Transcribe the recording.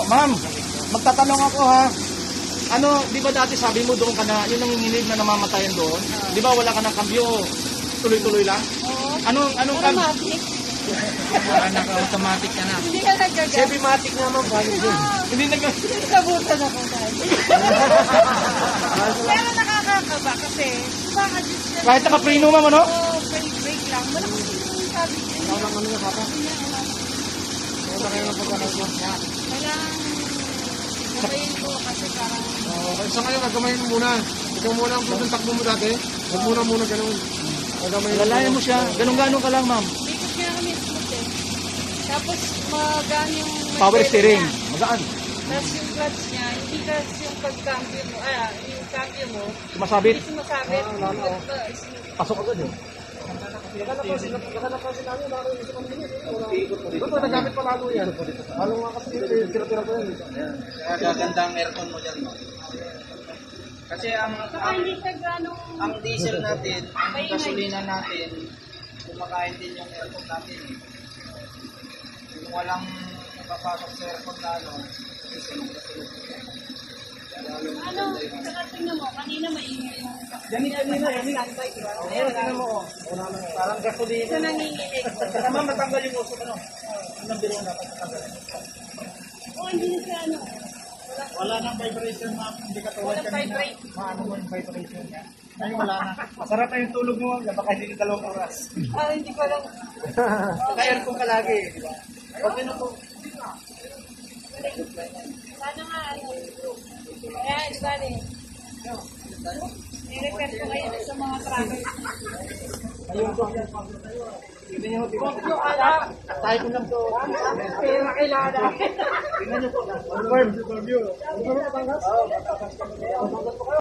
Ma'am, magtatanong ako ha. Ano, di ba dati sabi mo doon ka na, yung nanginginig na namamatayan doon? Di ba wala ka ng kambyo? Tuloy-tuloy lang? Oo. Anong kambyo? Automatic. Wala naka-automatic ka na. Hindi ka naggagamit. Semi-matic nga ma'am. Hindi Nabutan ako dahil. Pero nakakakaba kasi baka just yan. Kahit naka-preno ma'am, ano? Oo, break lang. Malakas yung sabi ko. Walang ano nga papa? Wala kayo ng pagkakas mo? Kailangan gamayin ko kasi parang... Okay, sa ngayon, gagamayin mo muna. Ikaw muna ang putong takbo mo dati. Huwag muna ganun. Lalayan mo siya. Ganun-ganun ka lang ma'am. Ikot kaya kami smooth eh. Tapos magaan yung... Power steering. niya. Magaan. Tapos yung clutch niya, hindi kasi yung pag-cambio mo, yung cambio mo, Sumasabit. hindi sumasabit. Pasok agad eh. Ito, nagamit pa lalo yan. Lalo nga kasi tira-tira ko yan. Kaya gaganda ang aircon mo dyan. Kasi Saka hindi siya ganong... ang diesel natin, ang gasolina natin, kumakain din yung aircon natin. Kung walang papasok sa aircon lalo, diesel ang gasolina. Ano, saka tingnan mo, kanina maingay yung... Ganina. Standby, di ba? Tingnan mo. Parang gasolina. Ito nanginginig. Saka ma'am, matanggal yung uso. Ano? Anong biro dapat matanggal? Oo, hindi na siya ano. Wala nang vibration ma'am. Hindi ka tulad Walang vibrate. Maano mo yung vibration niya? Ay, wala na. Masarap na yung tulog mo. Baka hindi ka 2 oras. Hindi ko alam. Naka-aircon ka lagi. Di ba? Okay na po. Sana nga, ano. Ayan, di ba rin? I-request ko ngayon sa mga travel. Ayun po. Tingnan niyo, di ba? Tayo ko lang to. Pera kailangan. Tingnan niyo po. Confirm.